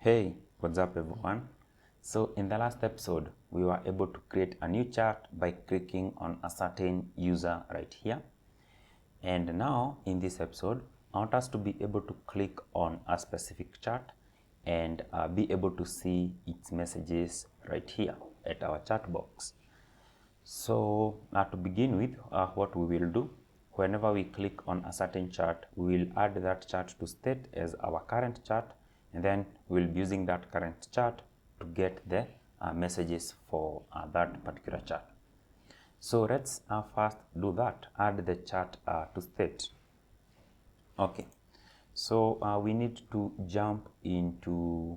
Hey, what's up everyone? So in the last episode, we were able to create a new chart by clicking on a certain user right here. And now in this episode, I want us to be able to click on a specific chart and be able to see its messages right here at our chat box. So to begin with, what we will do, whenever we click on a certain chart, we will add that chart to state as our current chart, and then we'll be using that current chart to get the messages for that particular chart. So let's first do that, add the chart to state. Okay, so we need to jump into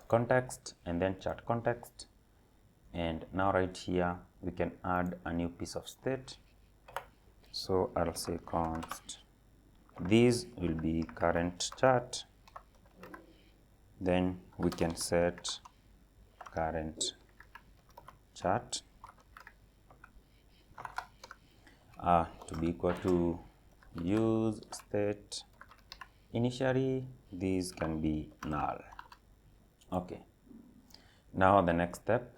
context and then chart context. And now right here, we can add a new piece of state. So I'll say const. This will be current chart. Then we can set current chart to be equal to use state. Initially, these can be null. Okay. Now the next step,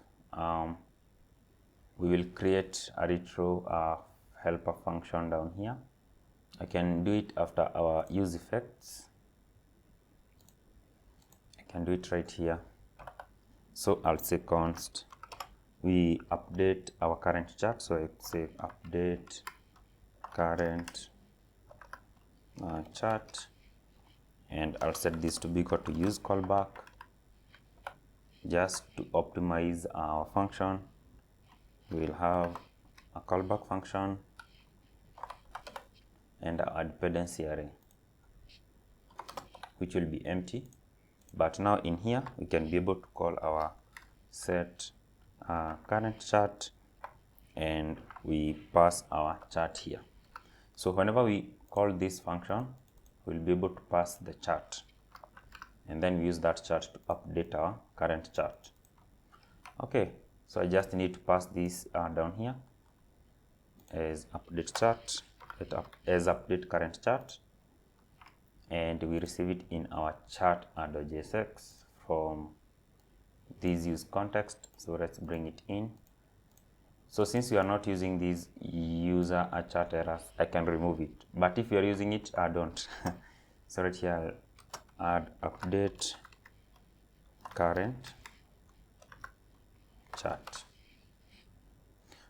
we will create a retro helper function down here. I can do it after our use effects. I can do it right here. So I'll say const. We update our current chart. So I say update current chart, and I'll set this to be equal to use callback, just to optimize our function. We'll have a callback function and a dependency array, which will be empty. But now in here, we can be able to call our set current chart, and we pass our chart here. So whenever we call this function, we'll be able to pass the chart, and then we use that chart to update our current chart. Okay, so I just need to pass this down here as update chart, as update current chart, and we receive it in our chart.jsx from this use context. So let's bring it in. So since you are not using these user chart errors, I can remove it. But if you are using it, I don't. So right here, I'll add update current chart.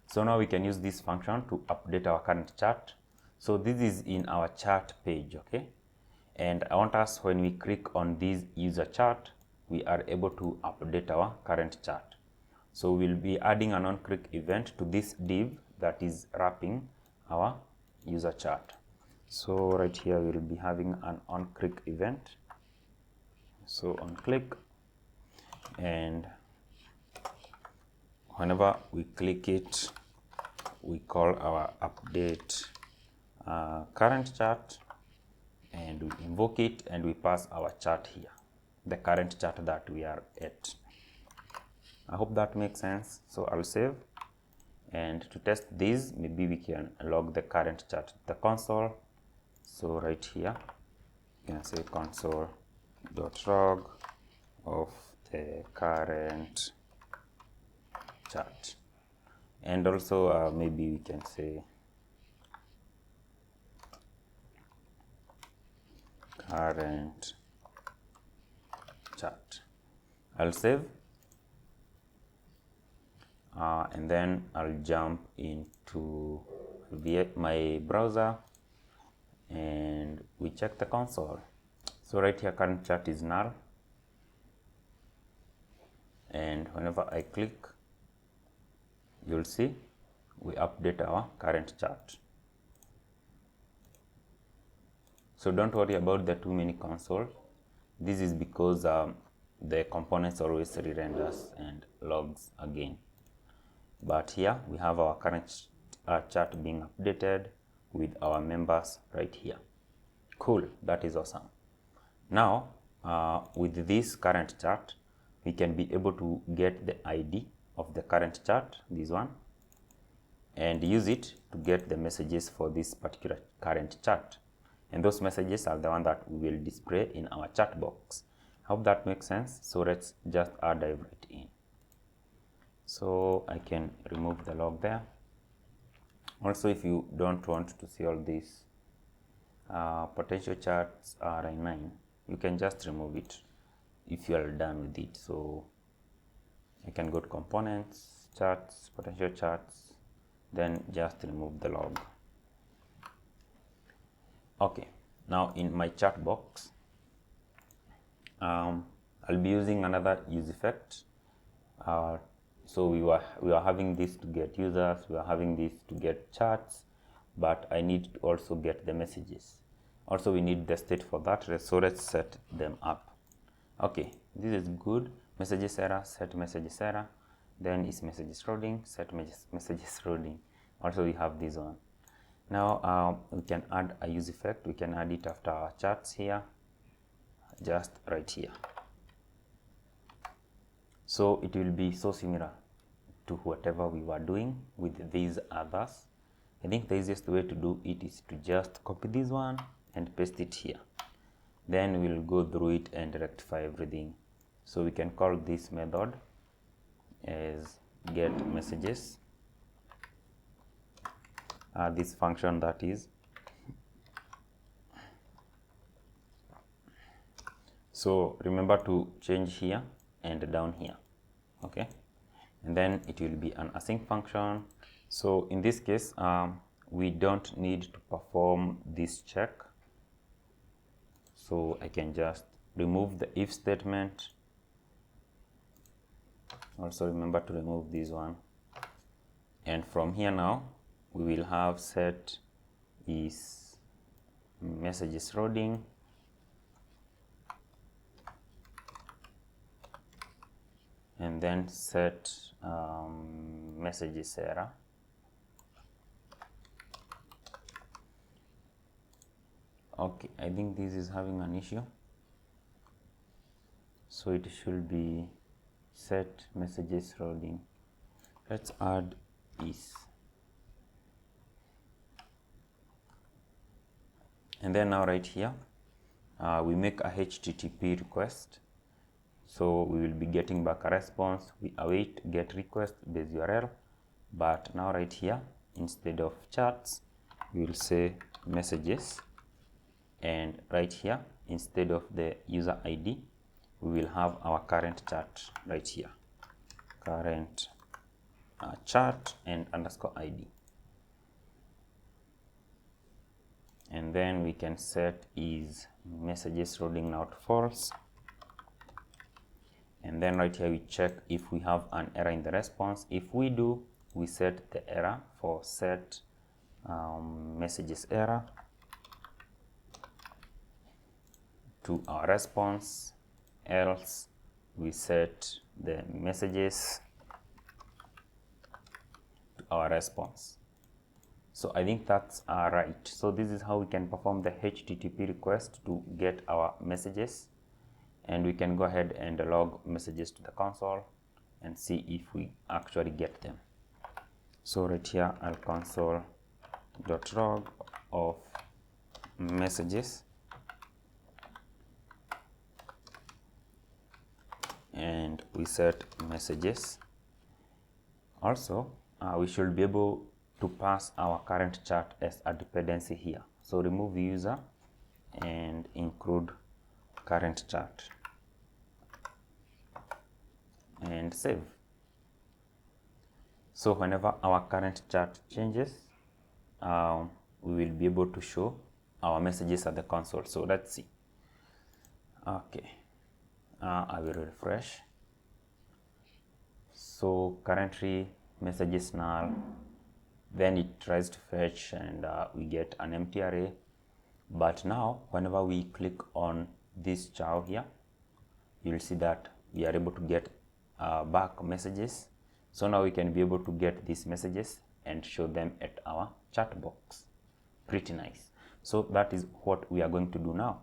So now we can use this function to update our current chart. So this is in our chart page, okay? And I want us, when we click on this user chart, we are able to update our current chart. So we'll be adding an on-click event to this div that is wrapping our user chart. So right here, we'll be having an on-click event. So on-click, and whenever we click it, we call our update current chart, and we invoke it, and we pass our chart here, the current chart that we are at. I hope that makes sense. So I'll save, and to test this, maybe we can log the current chart to the console. So right here, you can say console.log of the current chart, and also maybe we can say current chart. I'll save, and then I'll jump into my browser, and we check the console. So right here, current chart is null, and whenever I click, you'll see we update our current chart. So don't worry about the too many consoles. This is because the components always re-renders and logs again. But here we have our current chart being updated with our members right here. Cool, that is awesome. Now, with this current chart, we can be able to get the ID of the current chart, this one, and use it to get the messages for this particular current chart. And those messages are the one that we will display in our chat box. Hope that makes sense. So let's just dive right in. So I can remove the log there. Also, if you don't want to see all these potential charts RI9, you can just remove it if you are done with it. So I can go to components, charts, potential charts, then just remove the log. Okay, now in my chat box, I'll be using another use effect. So we were having this to get users, we are having this to get charts, but I need to also get the messages. Also, we need the state for that, so let's set them up. Okay, this is good. Messages error, set messages error. Then is messages loading, set messages loading. Also, we have this one. Now we can add a use effect. We can add it after our charts here, just right here. So it will be so similar to whatever we were doing with these others. I think the easiest way to do it is to just copy this one and paste it here. Then we'll go through it and rectify everything. So we can call this method as get messages. This function, that is. So remember to change here and down here. Okay, and then it will be an async function. So in this case, we don't need to perform this check. So I can just remove the if statement. Also remember to remove this one. And from here now, we will have set is messages loading. And then set messages error. Okay, I think this is having an issue. So it should be set messages loading. Let's add is. And then now right here, we make a HTTP request. So we will be getting back a response. We await get request base URL. But now right here, instead of charts, we will say messages. And right here, instead of the user ID, we will have our current chart right here. Current chart and underscore ID. And then we can set is messages loading now to false. And then right here we check if we have an error in the response. If we do, we set the error for set messages error to our response, else we set the messages to our response. So I think that's right. So this is how we can perform the HTTP request to get our messages. And we can go ahead and log messages to the console and see if we actually get them. So right here, I'll console.log of messages, and we set messages. Also, we should be able to pass our current chart as a dependency here. So remove user and include current chart and save. So whenever our current chart changes, we will be able to show our messages at the console. So let's see. Okay, I will refresh. So currently messages null, then it tries to fetch and we get an empty array. But now whenever we click on this Chaoo here, you'll see that we are able to get back messages. So now we can be able to get these messages and show them at our chat box. Pretty nice. So that is what we are going to do now.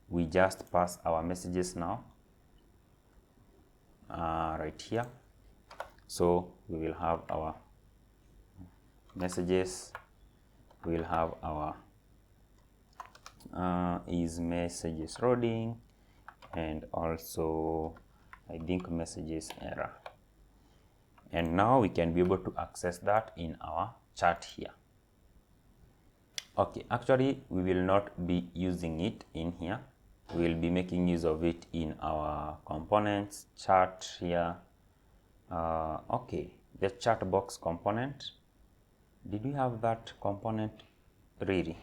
We just pass our messages now right here. So we will have our messages, we will have our is messages loading, and also I think messages error. And now we can be able to access that in our chat here. Okay, actually we will not be using it in here. We will be making use of it in our components chat here. Okay, the chat box component. Did we have that component really?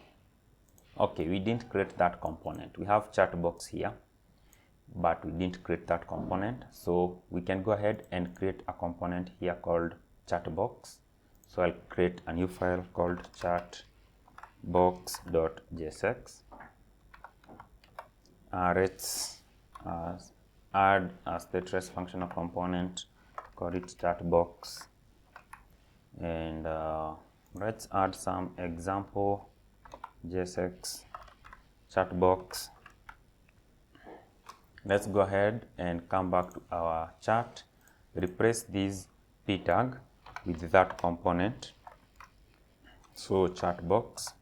Okay, we didn't create that component. We have chat box here, but we didn't create that component. So we can go ahead and create a component here called chat box. So I'll create a new file called chatbox.jsx. Let's add a stateless functional component, call it chatbox, and let's add some example JSX chatbox. Let's go ahead and come back to our chat, replace this p tag with that component. So chatbox,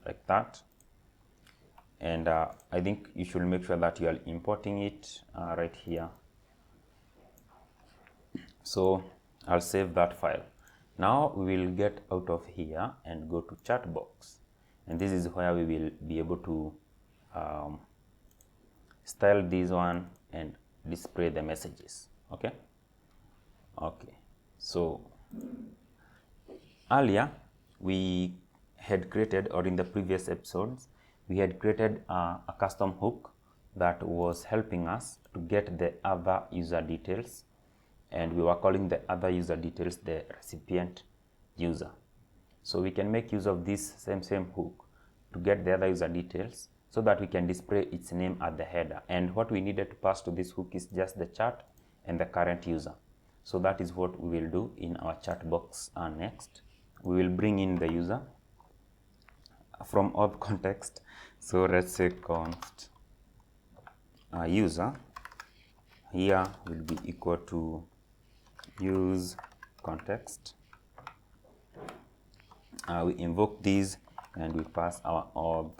like that. And I think you should make sure that you are importing it right here. So I'll save that file. Now we will get out of here and go to chatbox, and this is where we will be able to style this one and display the messages. Okay, so earlier we had created, or in the previous episodes, we had created a custom hook that was helping us to get the other user details, and we were calling the other user details the recipient user. So we can make use of this same hook to get the other user details so that we can display its name at the header. And what we needed to pass to this hook is just the chat and the current user. So that is what we will do in our chat box next. We will bring in the user from auth context. So let's say const user here will be equal to use context. We invoke these and we pass our auth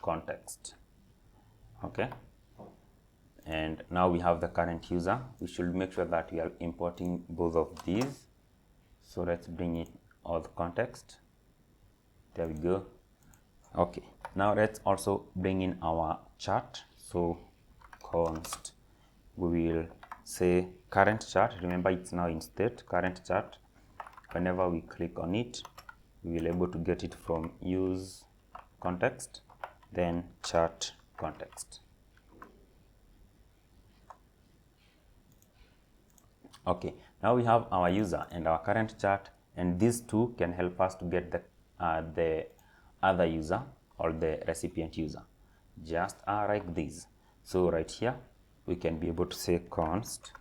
context. Okay, and now we have the current user. We should make sure that we are importing both of these. So let's bring in auth context. There we go. Okay, now let's also bring in our chat. So const, we will say current chat. Remember, it's now in state current chat. Whenever we click on it, we will be able to get it from use context, then chat context. Okay, now we have our user and our current chat, and these two can help us to get the other user or the recipient user, just like this. So right here we can be able to say const,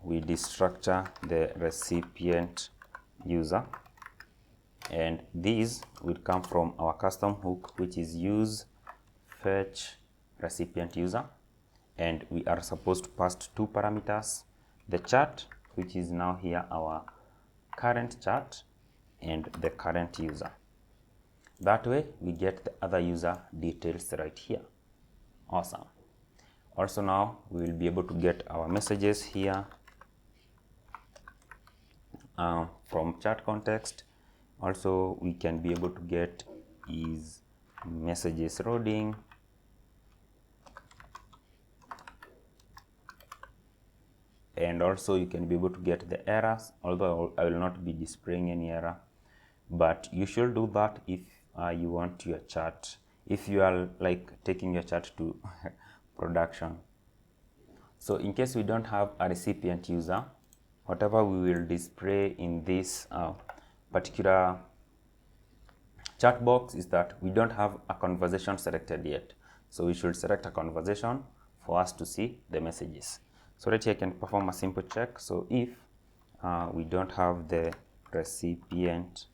we destructure the recipient user, and these will come from our custom hook, which is use fetch recipient user, and we are supposed to pass two parameters, the chat, which is now here our current chat, and the current user. That way we get the other user details right here. Awesome. Also now we will be able to get our messages here from chat context. Also we can be able to get is messages loading, and also you can be able to get the errors, although I will not be displaying any error, but you should do that if you want your chat, if you are like taking your chat to production. So in case we don't have a recipient user, whatever we will display in this particular chat box is that we don't have a conversation selected yet. So we should select a conversation for us to see the messages. So right here I can perform a simple check. So if we don't have the recipient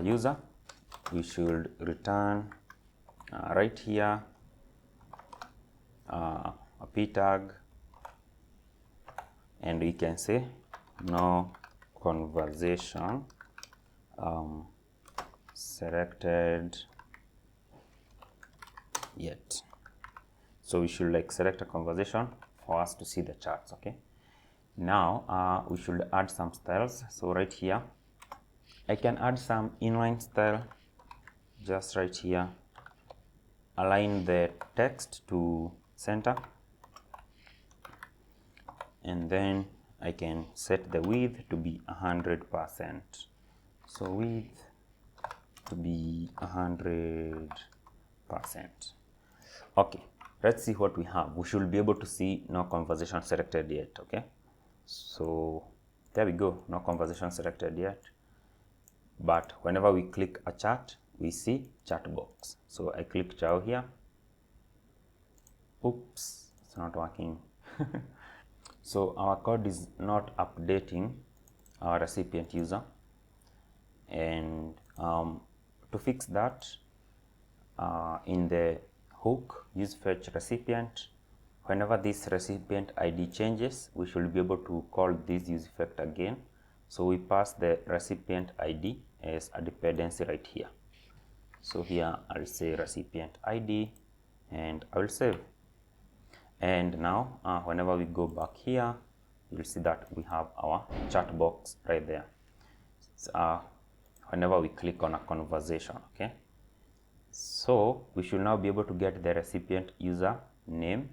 user, we should return right here a p tag, and we can say no conversation selected yet. So we should like select a conversation for us to see the charts. Okay, now we should add some styles. So right here I can add some inline style, just right here. Align the text to center, and then I can set the width to be 100%. So width to be 100%. Okay, let's see what we have. We should be able to see no conversation selected yet. Okay, so there we go, no conversation selected yet. But whenever we click a chat, we see chat box. So I click Chaoo here. Oops, it's not working. So our code is not updating our recipient user, and to fix that, in the hook use fetch recipient, whenever this recipient ID changes, we should be able to call this use effect again. So we pass the recipient ID as a dependency right here. So here I'll say recipient ID and I will save. And now whenever we go back here, you'll see that we have our chat box right there. Whenever we click on a conversation, okay, so we should now be able to get the recipient user name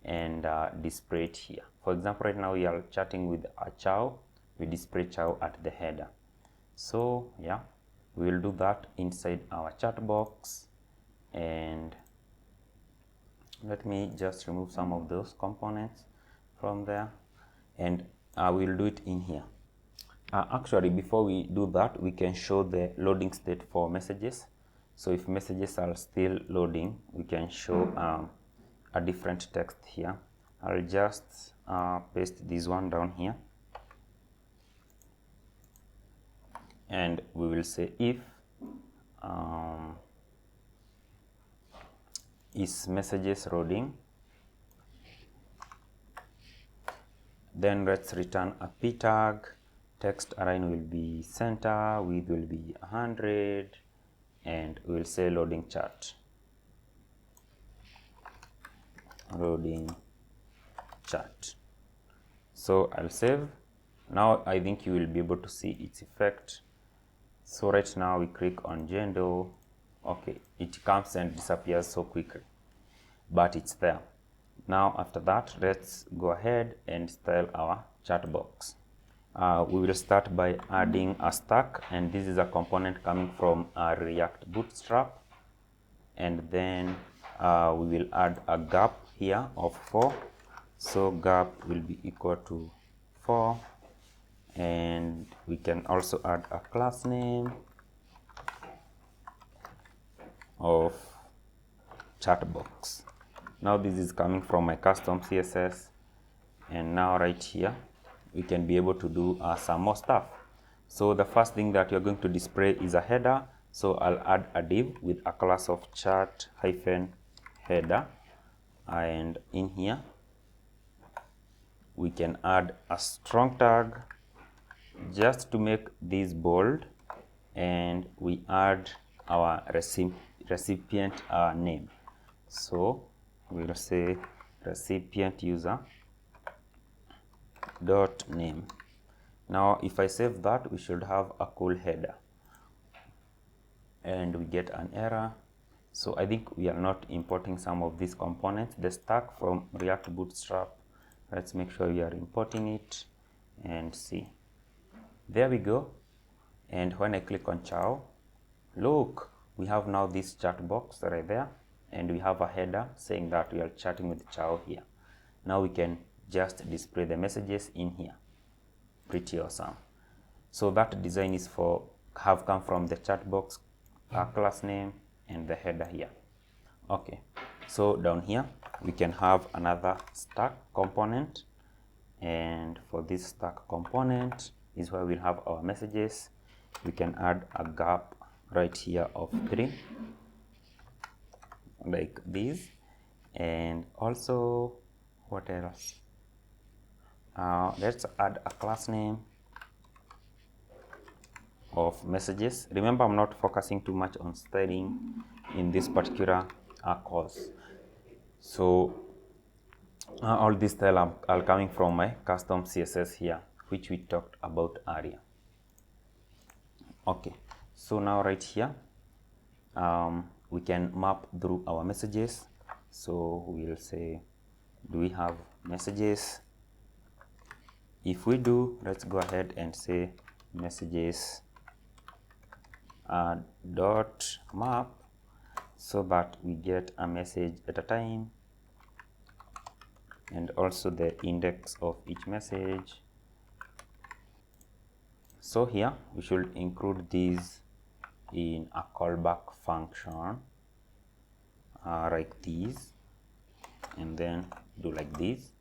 and display it here. For example, right now we are chatting with a Chaoo. We display Chaoo at the header. So yeah, we will do that inside our chat box, and let me just remove some of those components from there, and we will do it in here. Actually, before we do that, we can show the loading state for messages. So if messages are still loading, we can show a different text here. I'll just paste this one down here, and we will say if is messages loading, then let's return a p tag. Text align will be center, width will be 100, and we will say loading chat. Loading chat. So I'll save. Now I think you will be able to see its effect. So right now we click on Gendo. Okay, it comes and disappears so quickly, but it's there. Now after that, let's go ahead and style our chat box. We will start by adding a stack, and this is a component coming from a React Bootstrap, and then we will add a gap here of 4. So gap will be equal to 4, and we can also add a class name of chatbox. Now this is coming from my custom CSS, and now right here we can be able to do some more stuff. So the first thing that you're going to display is a header. So I'll add a div with a class of chat -header, and in here we can add a strong tag just to make this bold, and we add our recipient name. So we'll say recipient user dot name. Now if I save that, we should have a cool header, and we get an error. So I think we are not importing some of these components, the stack from React Bootstrap. Let's make sure we are importing it and see. There we go. And when I click on Chaoo, look, we have now this chat box right there, and we have a header saying that we are chatting with Chaoo here. Now we can just display the messages in here. Pretty awesome. So that design is have come from the chat box, class name, and the header here. Okay, so down here we can have another stack component, and for this stack component is where we'll have our messages. We can add a gap right here of 3 like this, and also what else? Let's add a class name of messages. Remember, I'm not focusing too much on styling in this particular course. So all these styles are coming from my custom CSS here, which we talked about earlier. Okay, so now right here we can map through our messages. So we'll say, do we have messages? If we do, let's go ahead and say messages dot map, so that we get a message at a time, and also the index of each message. So here we should include these in a callback function like these, and then do like this.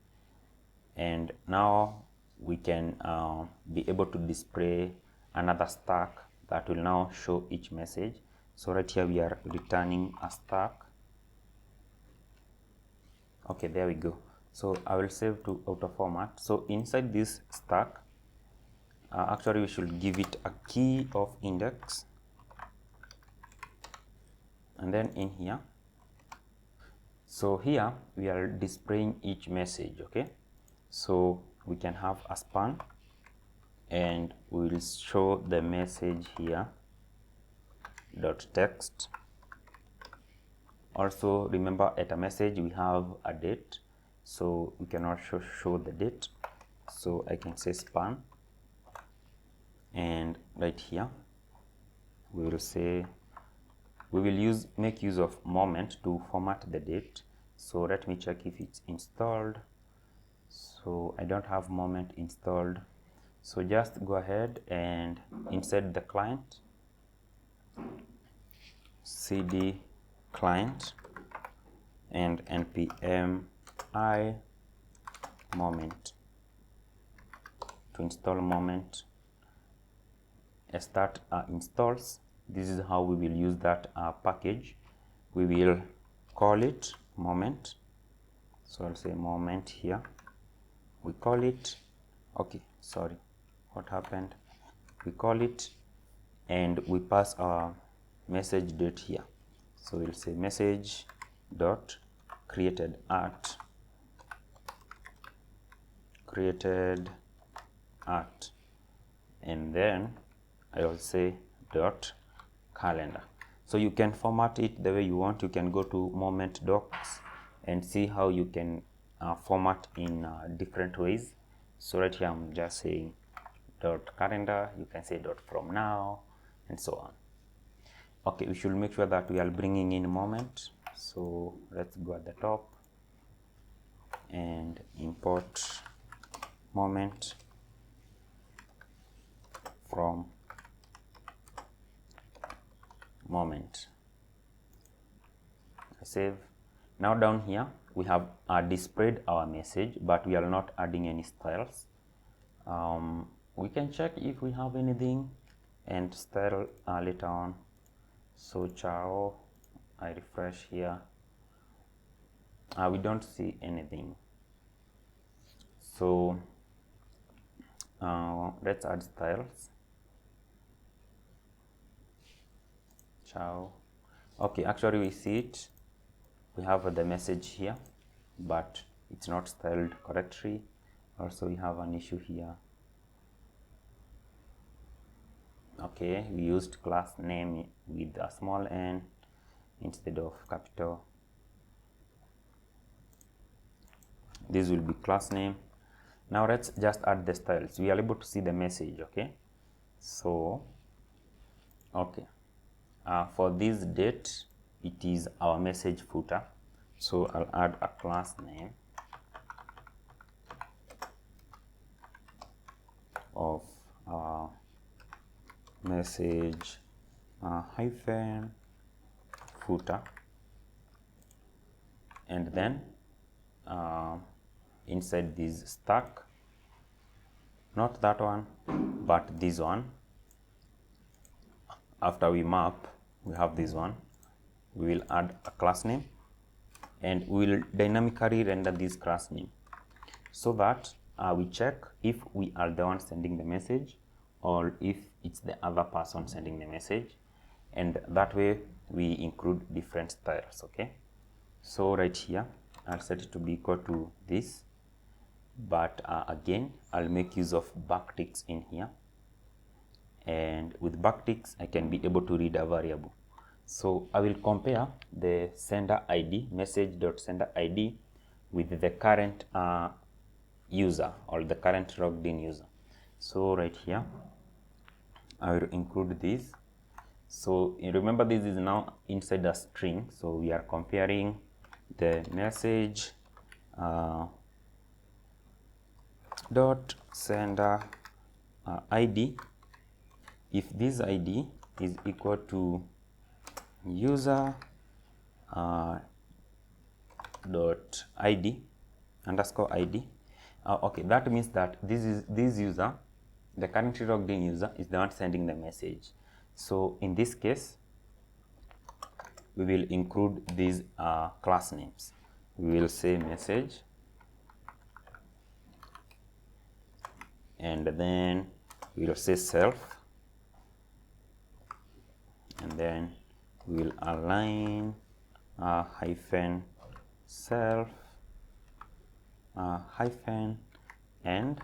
And now we can be able to display another stack that will now show each message. So right here we are returning a stack. Okay, there we go. So I will save to auto format. So inside this stack, actually we should give it a key of index, and then in here, so here we are displaying each message. Okay, so we can have a span, and we will show the message here dot text. Also remember, at a message we have a date, so we can also show the date. So I can say span, and right here we will say we will make use of moment to format the date. So let me check if it's installed. So I don't have moment installed, so just go ahead and inside the client, cd client and npm I moment to install moment. As that installs, this is how we will use that package. We will call it moment. So I'll say moment here. We call it, okay, sorry, what happened? We call it, and we pass our message date here. So we'll say message dot created at, and then I will say dot calendar. So you can format it the way you want. You can go to moment docs and see how you can format in different ways. So right here I'm just saying dot calendar. You can say dot from now, and so on. Okay, we should make sure that we are bringing in moment. So let's go at the top and import moment from moment. I save. Now down here we have displayed our message, but we are not adding any styles. We can check if we have anything and style later on. So Chaoo, I refresh here. We don't see anything. So let's add styles. Chaoo. Okay, actually we see it. We have the message here, but it's not styled correctly. Also we have an issue here. Okay, we used class name with a small n instead of capital. This will be class name. Now let's just add the styles. We are able to see the message. Okay, so okay, for this date it is our message footer, so I'll add a class name of message hyphen footer, and then inside this stack, not that one but this one, after we map we have this one, we will add a class name, and we will dynamically render this class name so that we check if we are the one sending the message or if it's the other person sending the message, and that way we include different styles. Okay, so right here I'll set it to be equal to this, but again I'll make use of backticks in here, and with backticks I can be able to read a variable. So I will compare the sender ID, message.sender ID, with the current user or the current logged in user. So right here I will include this. So remember, this is now inside a string, so we are comparing the message dot sender ID. If this ID is equal to user dot ID underscore ID, okay, that means that this user, the currently logged in user, is the one sending the message. So in this case we will include these class names. We will say message, and then we will say self, and then we will align hyphen self hyphen and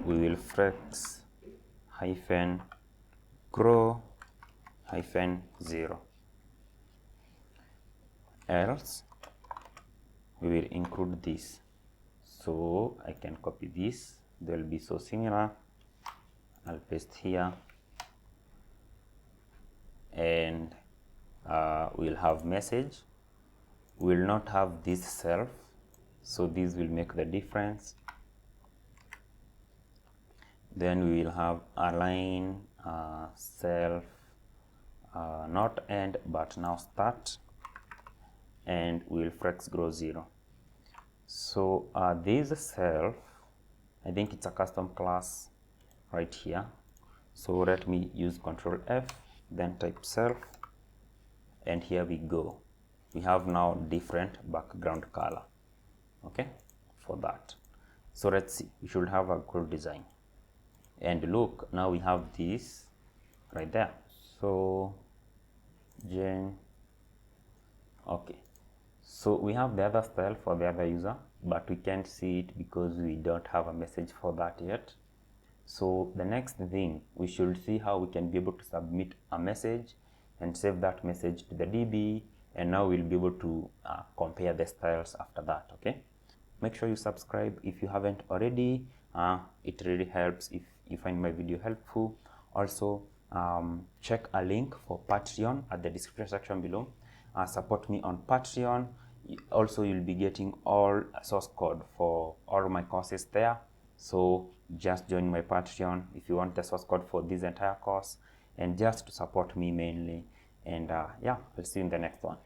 we will flex hyphen grow hyphen 0. Else we will include this. So I can copy this, they will be so similar. I'll paste here, and we'll have message. We will not have this self, so this will make the difference. Then we will have align self, not end but now start, and we will flex grow 0. So this self, I think it's a custom class right here. So let me use Control F, then type self, and here we go. We have now different background color, okay, for that. So let's see, we should have a cool design. And look, now we have this right there. So Jane, okay, so we have the other style for the other user, but we can't see it because we don't have a message for that yet. So the next thing, we should see how we can be able to submit a message and save that message to the DB, and now we'll be able to compare the styles after that. Okay, make sure you subscribe if you haven't already. It really helps if you find my video helpful. Also, check a link for Patreon at the description section below. Support me on Patreon. Also, you'll be getting all source code for all my courses there. So just join my Patreon if you want the source code for this entire course, and just to support me mainly. And yeah, I'll see you in the next one.